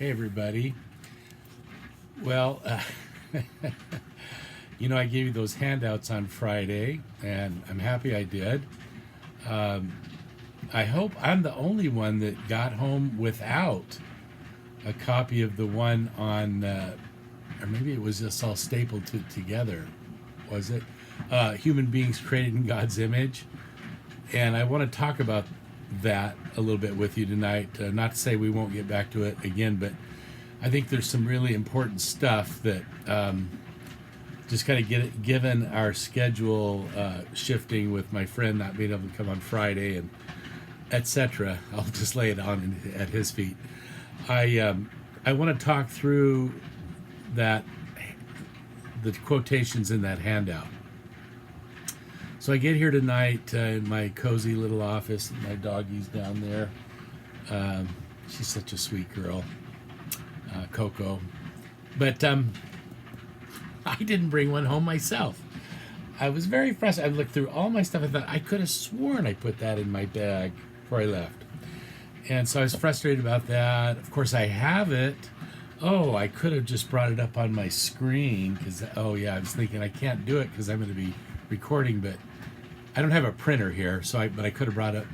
Hey, everybody. Well, I gave you those handouts on Friday, and I'm happy I did. Um, I hope I'm the only one that got home without a copy of the one on, or maybe it was just all stapled together, was it? Human beings created in God's image. And I want to talk about that a little bit with you tonight. Not to say we won't get back to it again, but I think there's some really important stuff that just kind of given our schedule shifting with my friend not being able to come on Friday and etc. I'll just lay it on at his feet. I want to talk through that the quotations in that handout. So I get here tonight in my cozy little office, and my doggie's down there. She's such a sweet girl, Coco. But I didn't bring one home myself. I was very frustrated. I looked through all my stuff. I thought I could have sworn I put that in my bag before I left. And so I was frustrated about that. Of course, I have it. Oh, I could have just brought it up on my screen because, I was thinking I can't do it because I'm going to be recording, but I don't have a printer here, but I could have brought up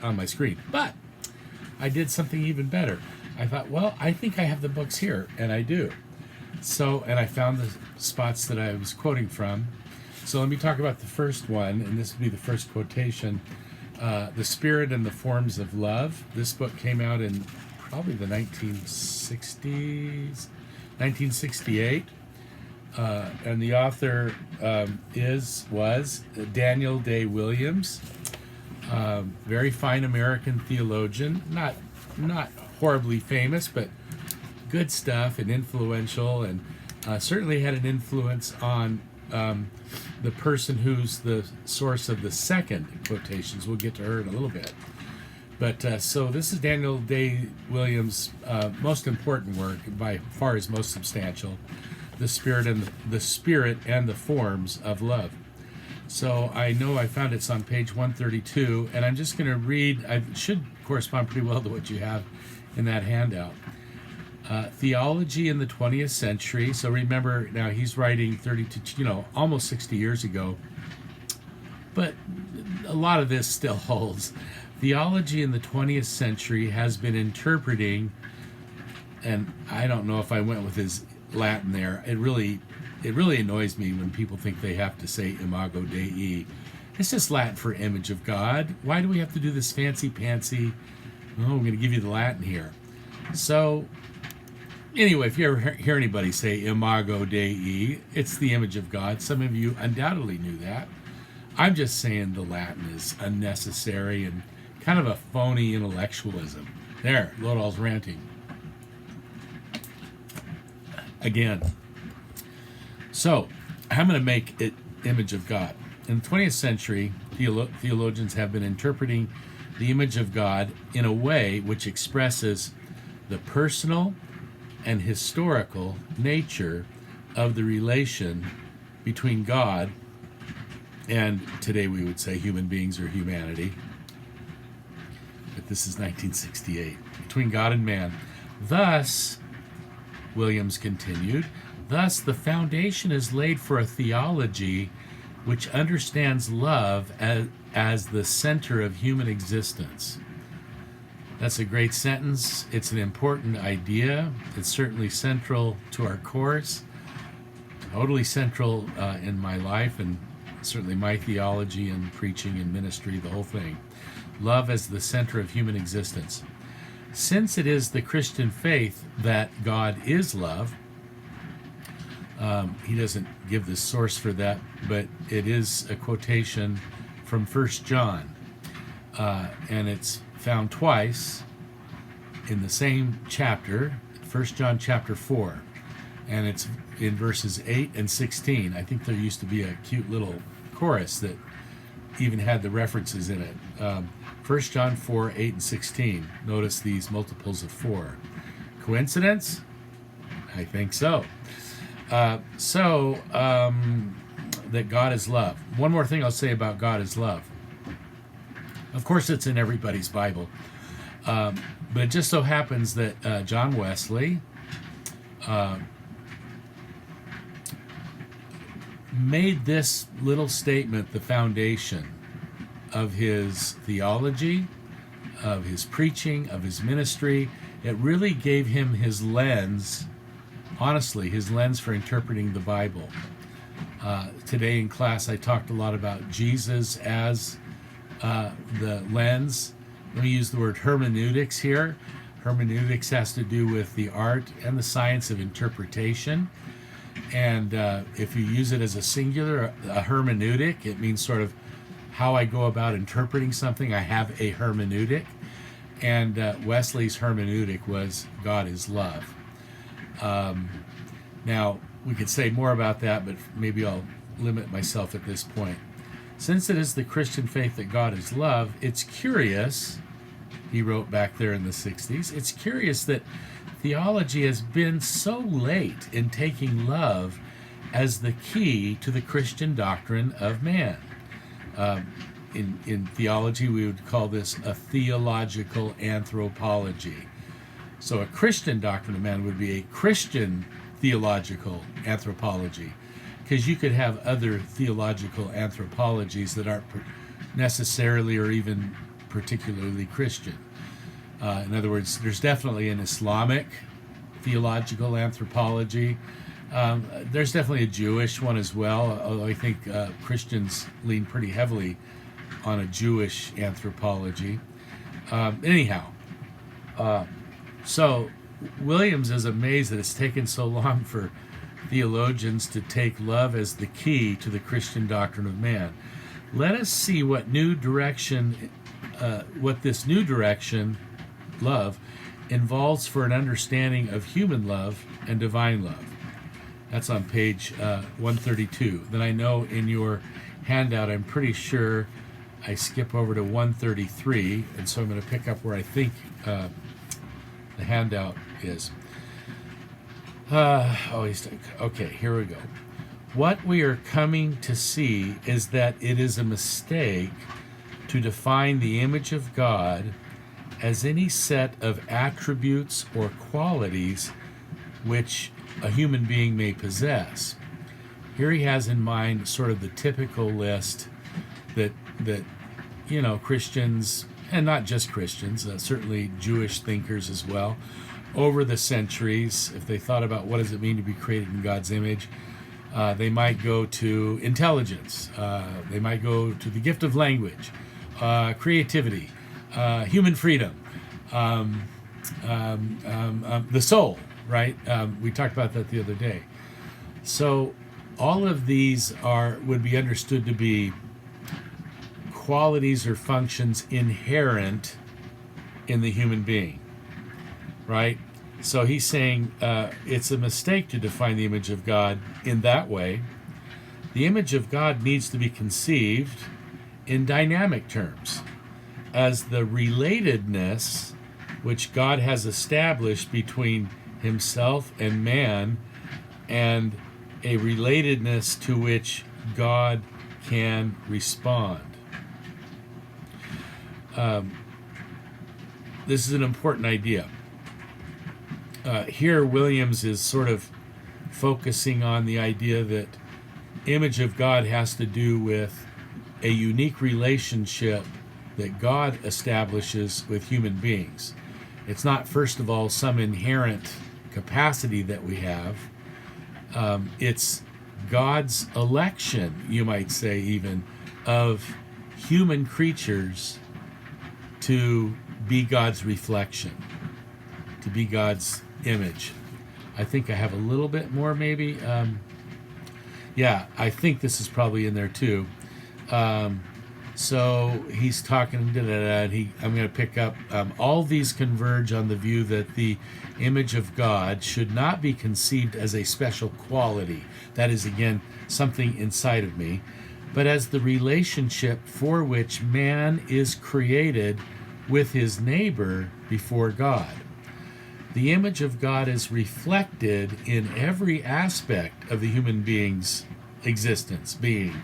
on my screen. But I did something even better. I thought, well, I think I have the books here, and I do. So, and I found the spots that I was quoting from. So let me talk about the first one, and this would be the first quotation. The Spirit and the Forms of Love. This book came out in probably the 1960s, 1968. And the author was Daniel Day Williams, very fine American theologian, not horribly famous, but good stuff and influential, and certainly had an influence on the person who's the source of the second quotations. We'll get to her in a little bit. But so this is Daniel Day Williams' most important work, by far his most substantial. The Spirit and the Forms of Love. So I know I found it's on page 132, and I'm just going to read. I should correspond pretty well to what you have in that handout. Theology in the 20th century. So remember, now he's writing almost 60 years ago, but a lot of this still holds. Theology in the 20th century has been interpreting, and I don't know if I went with his Latin there. It really annoys me when people think they have to say Imago Dei. It's just Latin for image of God. Why do we have to do this fancy pantsy? Oh, I'm going to give you the Latin here. So anyway, if you ever hear anybody say Imago Dei, it's the image of God. Some of you undoubtedly knew that. I'm just saying the Latin is unnecessary and kind of a phony intellectualism. There, Lodall's ranting again. So, I'm going to make it image of God. In the 20th century, theologians have been interpreting the image of God in a way which expresses the personal and historical nature of the relation between God and, today we would say, human beings or humanity. But this is 1968. Between God and man. Thus, Williams continued, thus the foundation is laid for a theology which understands love as the center of human existence. That's a great sentence. It's an important idea. It's certainly central to our course, totally central in my life, and certainly my theology and preaching and ministry, the whole thing. Love as the center of human existence. Since it is the Christian faith that God is love, he doesn't give the source for that, but it is a quotation from 1 John, and it's found twice in the same chapter, 1 John chapter 4, and it's in verses 8 and 16. I think there used to be a cute little chorus that even had the references in it. 1 John 4, 8, and 16. Notice these multiples of 4. Coincidence? I think so. That God is love. One more thing I'll say about God is love. Of course, it's in everybody's Bible. But it just so happens that John Wesley made this little statement the foundation of his theology, of his preaching, of his ministry. It really gave him his lens, honestly, his lens for interpreting the Bible. Today in class, I talked a lot about Jesus as the lens. Let me use the word hermeneutics here. Hermeneutics has to do with the art and the science of interpretation. And if you use it as a singular, a hermeneutic, it means sort of how I go about interpreting something. I have a hermeneutic. And Wesley's hermeneutic was God is love. Now, we could say more about that, but maybe I'll limit myself at this point. Since it is the Christian faith that God is love, it's curious, he wrote back there in the 60s, it's curious that theology has been so late in taking love as the key to the Christian doctrine of man. In theology, we would call this a theological anthropology. So a Christian doctrine of man would be a Christian theological anthropology, because you could have other theological anthropologies that aren't necessarily or even particularly Christian. In other words, there's definitely an Islamic theological anthropology. There's definitely a Jewish one as well, although I think Christians lean pretty heavily on a Jewish anthropology. So Williams is amazed that it's taken so long for theologians to take love as the key to the Christian doctrine of man. Let us see what this new direction, love, involves for an understanding of human love and divine love. That's on page 132. Then I know in your handout, I'm pretty sure I skip over to 133, and so I'm going to pick up where I think the handout is. Okay, here we go. What we are coming to see is that it is a mistake to define the image of God as any set of attributes or qualities which a human being may possess. Here he has in mind sort of the typical list that Christians, and not just Christians, certainly Jewish thinkers as well, over the centuries, if they thought about what does it mean to be created in God's image, they might go to intelligence, they might go to the gift of language, creativity, human freedom, the soul, right? We talked about that the other day. So all of these would be understood to be qualities or functions inherent in the human being, right? So he's saying it's a mistake to define the image of God in that way. The image of God needs to be conceived in dynamic terms as the relatedness which God has established between himself and man, and a relatedness to which God can respond. This is an important idea. Here Williams is sort of focusing on the idea that image of God has to do with a unique relationship that God establishes with human beings. It's not, first of all, some inherent capacity that we have. It's God's election, you might say even, of human creatures to be God's reflection, to be God's image. I think I have a little bit more maybe. I think this is probably in there too. So he's talking, and I'm going to pick up, all these converge on the view that the image of God should not be conceived as a special quality, that is, again, something inside of me, but as the relationship for which man is created with his neighbor before God. The image of God is reflected in every aspect of the human being's existence, being,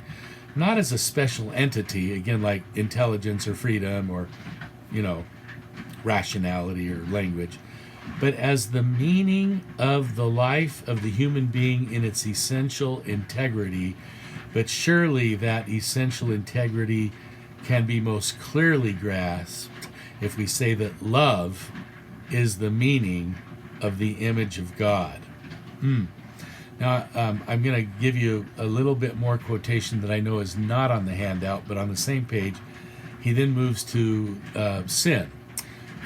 not as a special entity, again, like intelligence or freedom or, rationality or language, but as the meaning of the life of the human being in its essential integrity. But surely that essential integrity can be most clearly grasped if we say that love is the meaning of the image of God. Now, I'm going to give you a little bit more quotation that I know is not on the handout, but on the same page. He then moves to sin.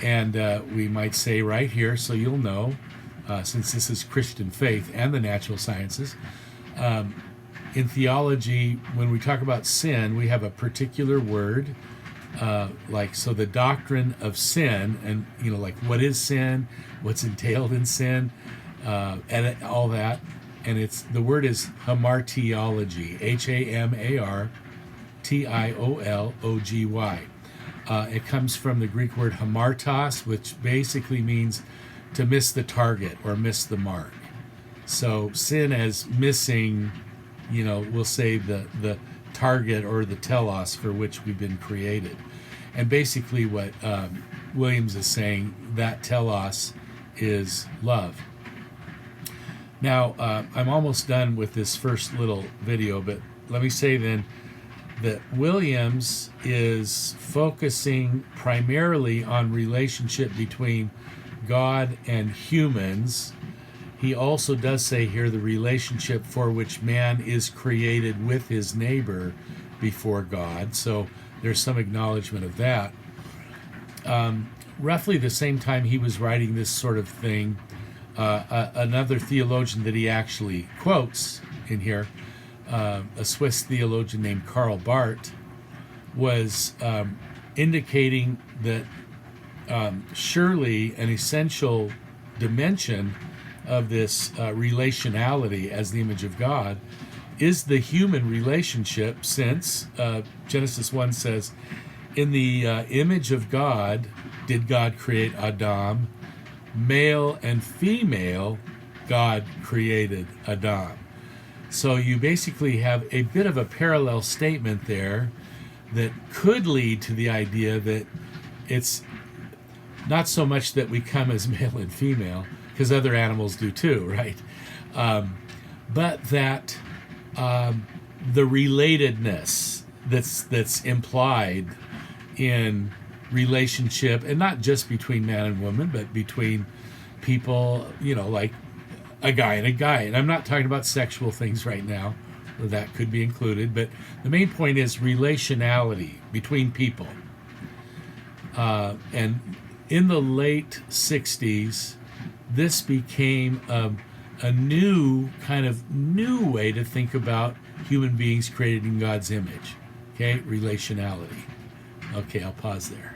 And we might say right here, so you'll know, since this is Christian faith and the natural sciences, in theology, when we talk about sin, we have a particular word, so the doctrine of sin, and like what is sin, what's entailed in sin, and all that, and the word is hamartiology, Hamartiology. It comes from the Greek word hamartos, which basically means to miss the target or miss the mark. So sin as missing, we'll say the target or the telos for which we've been created. And basically what Williams is saying, that telos is love. Now, I'm almost done with this first little video, but let me say then that Williams is focusing primarily on relationship between God and humans. He also does say here the relationship for which man is created with his neighbor before God. So there's some acknowledgement of that. Roughly the same time he was writing this sort of thing, another theologian that he actually quotes in here, a Swiss theologian named Karl Barth, was indicating that surely an essential dimension of this relationality as the image of God is the human relationship, since Genesis 1 says, in the image of God did God create Adam, male and female God created Adam. So you basically have a bit of a parallel statement there that could lead to the idea that it's not so much that we come as male and female, because other animals do too, right? But that the relatedness that's implied in relationship, and not just between man and woman, but between people, like a guy and a guy. And I'm not talking about sexual things right now, that could be included, but the main point is relationality between people. And in the late 60s, this became a new way to think about human beings created in God's image. Okay, relationality. Okay, I'll pause there.